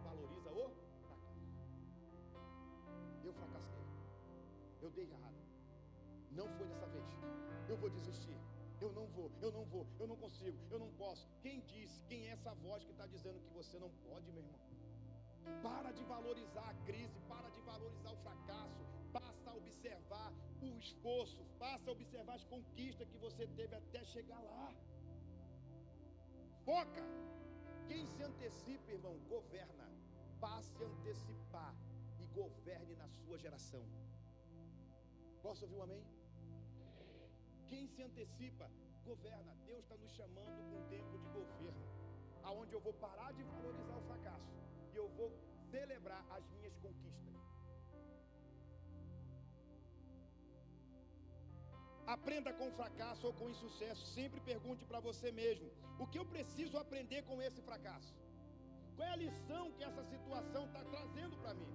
[SPEAKER 3] Valoriza o fracasso. Eu fracassei, eu dei errado, não foi dessa vez, eu vou desistir, eu não vou, eu não consigo, eu não posso. Quem disse? Quem é essa voz que está dizendo que você não pode, meu irmão? Para de valorizar a crise, para de valorizar o fracasso, passa a observar o esforço, passa a observar as conquistas que você teve até chegar lá. Foca. Quem se antecipa, irmão, governa. Passe a antecipar e governe na sua geração. Posso ouvir um amém? Quem se antecipa, governa. Deus está nos chamando para um tempo de governo, aonde eu vou parar de valorizar o fracasso e eu vou celebrar as minhas conquistas. Aprenda com fracasso ou com insucesso. Sempre pergunte para você mesmo: o que eu preciso aprender com esse fracasso? Qual é a lição que essa situação está trazendo para mim?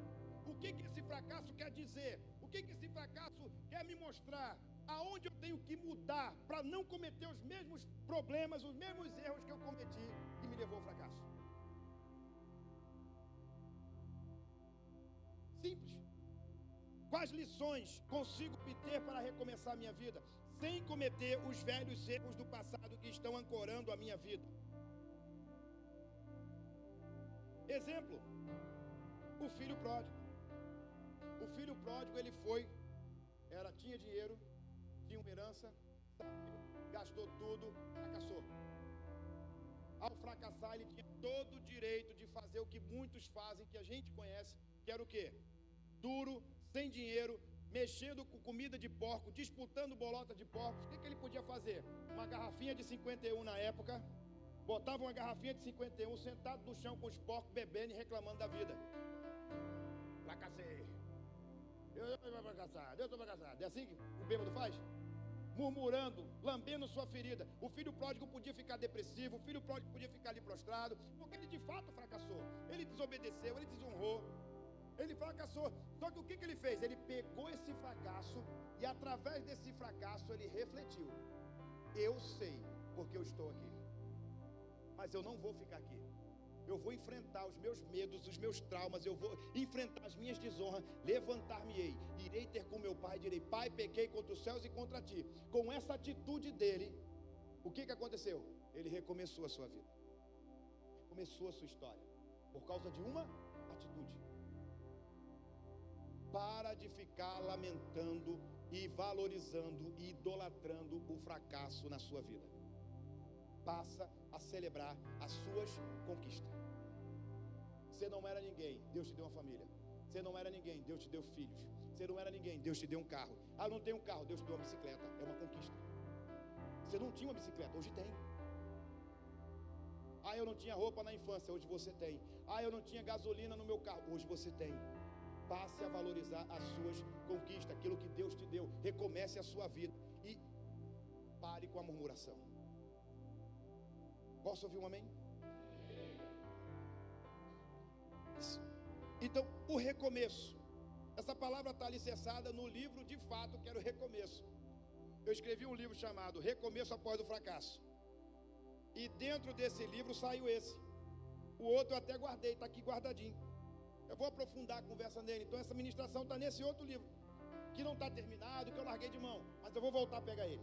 [SPEAKER 3] O que esse fracasso quer dizer? O que esse fracasso quer me mostrar? Aonde eu tenho que mudar para não cometer os mesmos problemas, os mesmos erros que eu cometi e me levou ao fracasso? Simples. Quais lições consigo obter para recomeçar a minha vida, sem cometer os velhos erros do passado que estão ancorando a minha vida? Exemplo, o filho pródigo. O filho pródigo, ele tinha dinheiro, tinha uma herança, gastou tudo, fracassou. Ao fracassar, ele tinha todo o direito de fazer o que muitos fazem, que a gente conhece, que era o quê? Duro, sem dinheiro, mexendo com comida de porco, disputando bolota de porcos. O que ele podia fazer? Uma garrafinha de 51 na época, botava uma garrafinha de 51, sentado no chão com os porcos, bebendo e reclamando da vida. Fracassei. Eu vou fracassar, Deus vai fracassar. É assim que o bêbado faz? Murmurando, lambendo sua ferida. O filho pródigo podia ficar depressivo, o filho pródigo podia ficar ali prostrado, porque ele de fato fracassou. Ele desobedeceu, ele desonrou, ele fracassou. Só que o que ele fez? Ele pegou esse fracasso e através desse fracasso ele refletiu: eu sei porque eu estou aqui, mas eu não vou ficar aqui. Eu vou enfrentar os meus medos, os meus traumas, eu vou enfrentar as minhas desonras, levantar-me-ei, irei ter com meu pai, direi: pai, pequei contra os céus e contra ti. Com essa atitude dele, o que aconteceu? Ele recomeçou a sua vida, começou a sua história, por causa de uma atitude. Para de ficar lamentando e valorizando e idolatrando o fracasso na sua vida. Passa a celebrar as suas conquistas. Você não era ninguém, Deus te deu uma família. Você não era ninguém, Deus te deu filhos. Você não era ninguém, Deus te deu um carro. Ah, não tem um carro, Deus te deu uma bicicleta. É uma conquista. Você não tinha uma bicicleta, hoje tem. Ah, eu não tinha roupa na infância, hoje você tem. Ah, eu não tinha gasolina no meu carro, hoje você tem. Passe a valorizar as suas conquistas, aquilo que Deus te deu. Recomece a sua vida e pare com a murmuração. Posso ouvir um amém? Isso. Então, o recomeço. Essa palavra está alicerçada no livro, de fato, que era o recomeço. Eu escrevi um livro chamado Recomeço Após o Fracasso. E dentro desse livro saiu esse. O outro eu até guardei, está aqui guardadinho. Eu vou aprofundar a conversa nele. Então essa ministração está nesse outro livro, que não está terminado, que eu larguei de mão, mas eu vou voltar a pegar ele.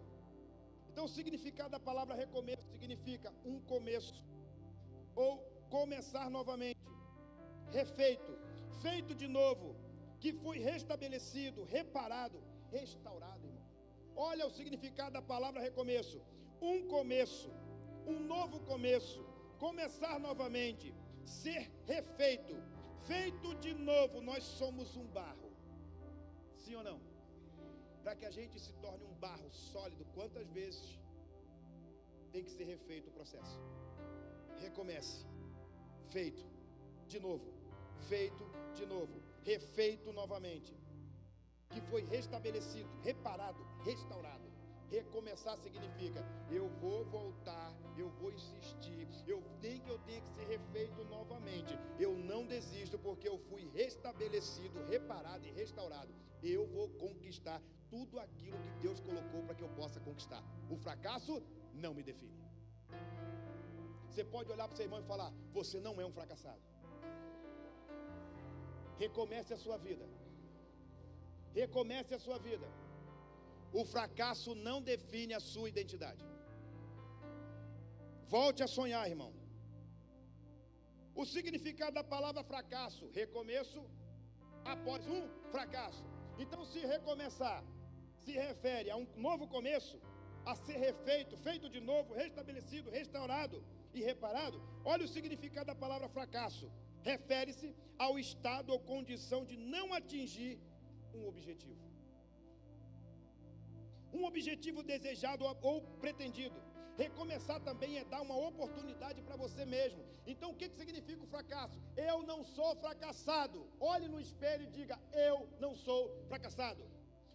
[SPEAKER 3] Então o significado da palavra recomeço significa um começo, ou começar novamente, refeito, feito de novo, que foi restabelecido, reparado, restaurado, irmão. Olha o significado da palavra recomeço: um começo, um novo começo, começar novamente, ser refeito, feito de novo. Nós somos um barro, sim ou não? Para que a gente se torne um barro sólido, quantas vezes tem que ser refeito o processo? Recomece, feito de novo, feito de novo, refeito novamente, que foi restabelecido, reparado, restaurado. Recomeçar significa: eu vou voltar, eu vou insistir, nem que eu tenha que ser refeito novamente. Eu não desisto, porque eu fui restabelecido, reparado e restaurado. Eu vou conquistar tudo aquilo que Deus colocou para que eu possa conquistar. O fracasso não me define. Você pode olhar para o seu irmão e falar: você não é um fracassado. Recomece a sua vida. Recomece a sua vida. O fracasso não define a sua identidade. Volte a sonhar, irmão. O significado da palavra fracasso: recomeço após um fracasso. Então, se recomeçar se refere a um novo começo, a ser refeito, feito de novo, restabelecido, restaurado e reparado, olha o significado da palavra fracasso. Refere-se ao estado ou condição de não atingir um objetivo. Um objetivo desejado ou pretendido. Recomeçar também é dar uma oportunidade para você mesmo. Então o que significa o fracasso? Eu não sou fracassado. Olhe no espelho e diga: eu não sou fracassado.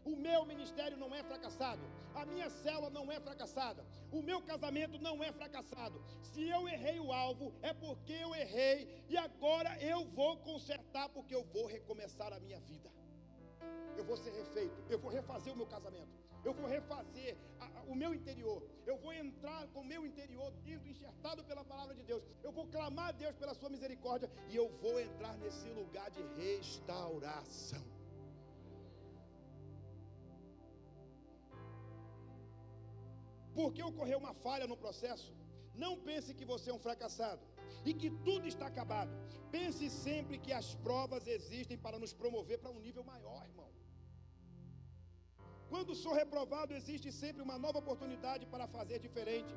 [SPEAKER 3] O meu ministério não é fracassado. A minha célula não é fracassada. O meu casamento não é fracassado. Se eu errei o alvo, é porque eu errei. E agora eu vou consertar, porque eu vou recomeçar a minha vida. Eu vou ser refeito. Eu vou refazer o meu casamento. Eu vou refazer o meu interior. Eu vou entrar com o meu interior dentro, enxertado pela palavra de Deus. Eu vou clamar a Deus pela sua misericórdia. E eu vou entrar nesse lugar de restauração. Porque ocorreu uma falha no processo, não pense que você é um fracassado e que tudo está acabado. Pense sempre que as provas existem para nos promover para um nível maior, irmão. Quando sou reprovado, existe sempre uma nova oportunidade para fazer diferente,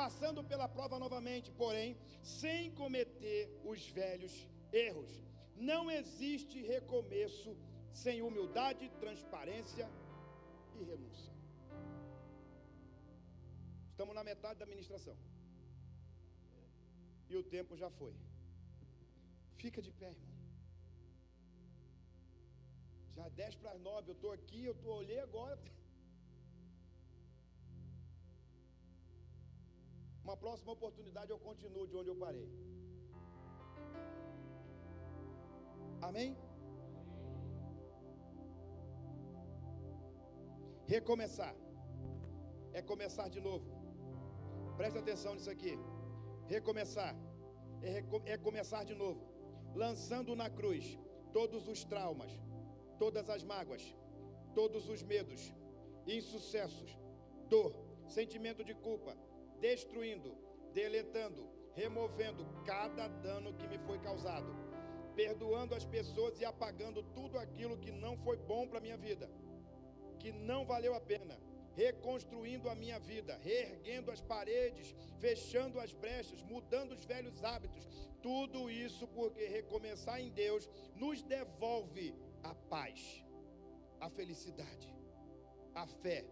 [SPEAKER 3] passando pela prova novamente, porém, sem cometer os velhos erros. Não existe recomeço sem humildade, transparência e renúncia. Estamos na metade da ministração. E o tempo já foi. Fica de pé, irmão. Já 10:09, eu estou aqui, olhei agora. Uma próxima oportunidade eu continuo de onde eu parei. Amém? Recomeçar é começar de novo. Presta atenção nisso aqui. Recomeçar é começar de novo, lançando na cruz todos os traumas, todas as mágoas, todos os medos, insucessos, dor, sentimento de culpa, destruindo, deletando, removendo cada dano que me foi causado, perdoando as pessoas e apagando tudo aquilo que não foi bom para a minha vida, que não valeu a pena, reconstruindo a minha vida, reerguendo as paredes, fechando as brechas, mudando os velhos hábitos, tudo isso porque recomeçar em Deus nos devolve a paz, a felicidade, a fé,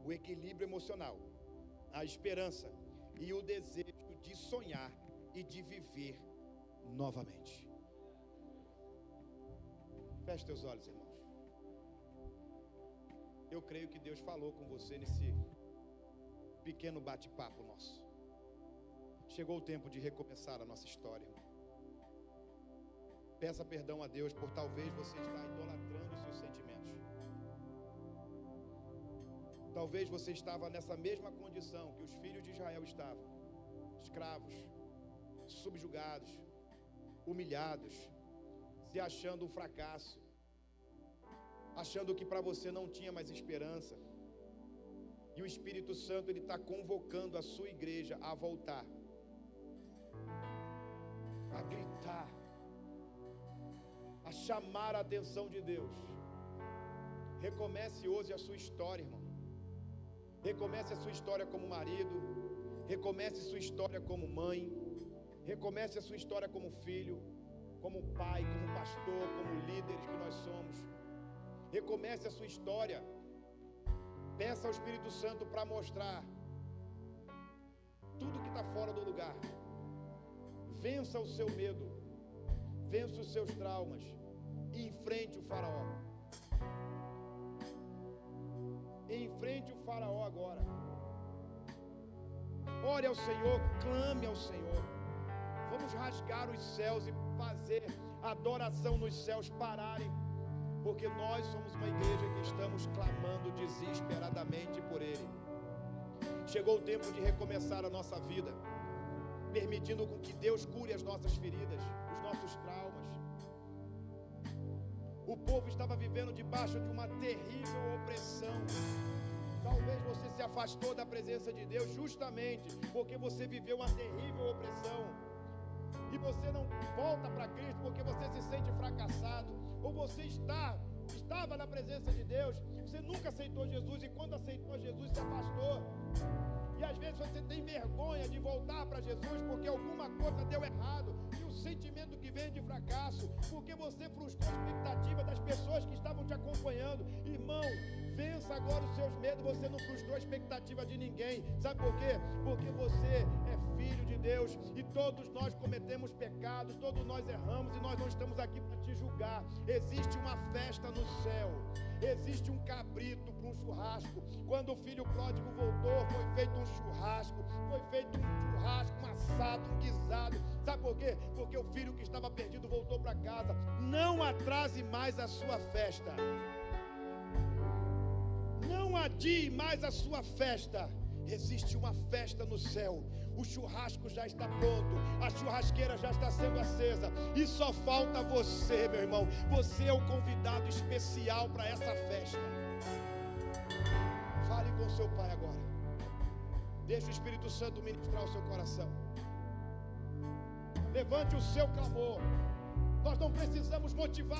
[SPEAKER 3] o equilíbrio emocional, a esperança e o desejo de sonhar e de viver novamente. Feche teus olhos, irmãos. Eu creio que Deus falou com você nesse pequeno bate-papo nosso. Chegou o tempo de recomeçar a nossa história. Peça perdão a Deus por talvez você estar idolatrando os seus sentimentos. Talvez você estava nessa mesma condição que os filhos de Israel estavam. Escravos, subjugados, humilhados, se achando um fracasso, achando que para você não tinha mais esperança. E o Espírito Santo, ele está convocando a sua igreja a voltar, a gritar, a chamar a atenção de Deus. Recomece hoje a sua história, irmão. Recomece a sua história como marido, recomece a sua história como mãe, recomece a sua história como filho, como pai, como pastor, como líderes que nós somos. Recomece a sua história. Peça ao Espírito Santo para mostrar tudo que está fora do lugar. Vença o seu medo, vença os seus traumas e enfrente o faraó. Enfrente o faraó agora. Ore ao Senhor, clame ao Senhor. Vamos rasgar os céus e fazer a adoração nos céus pararem, porque nós somos uma igreja que estamos clamando desesperadamente por Ele. Chegou o tempo de recomeçar a nossa vida, permitindo com que Deus cure as nossas feridas, os nossos traumas. O povo estava vivendo debaixo de uma terrível opressão. Talvez você se afastou da presença de Deus justamente porque você viveu uma terrível opressão. E você não volta para Cristo porque você se sente fracassado. Ou você está estava na presença de Deus, você nunca aceitou Jesus, e quando aceitou Jesus, se afastou. E às vezes você tem vergonha de voltar para Jesus porque alguma coisa deu errado. E o sentimento que vem de fracasso, porque você frustrou a expectativa das pessoas que estavam te acompanhando. Irmão, vença agora os seus medos. Você não frustrou a expectativa de ninguém. Sabe por quê? Porque você é filho de Deus e todos nós cometemos pecados, todos nós erramos, e nós não estamos aqui para te julgar. Existe uma festa no céu, existe um cabrito para um churrasco. Quando o filho pródigo voltou, foi feito um churrasco, um assado, um guisado. Sabe por quê? Porque o filho que estava perdido voltou para casa. Não atrase mais a sua festa, não adie mais a sua festa. Existe uma festa no céu. O churrasco já está pronto, a churrasqueira já está sendo acesa, e só falta você, meu irmão. Você é o convidado especial para essa festa. Fale com seu pai agora. Deixe o Espírito Santo ministrar o seu coração. Levante o seu clamor. Nós não precisamos motivar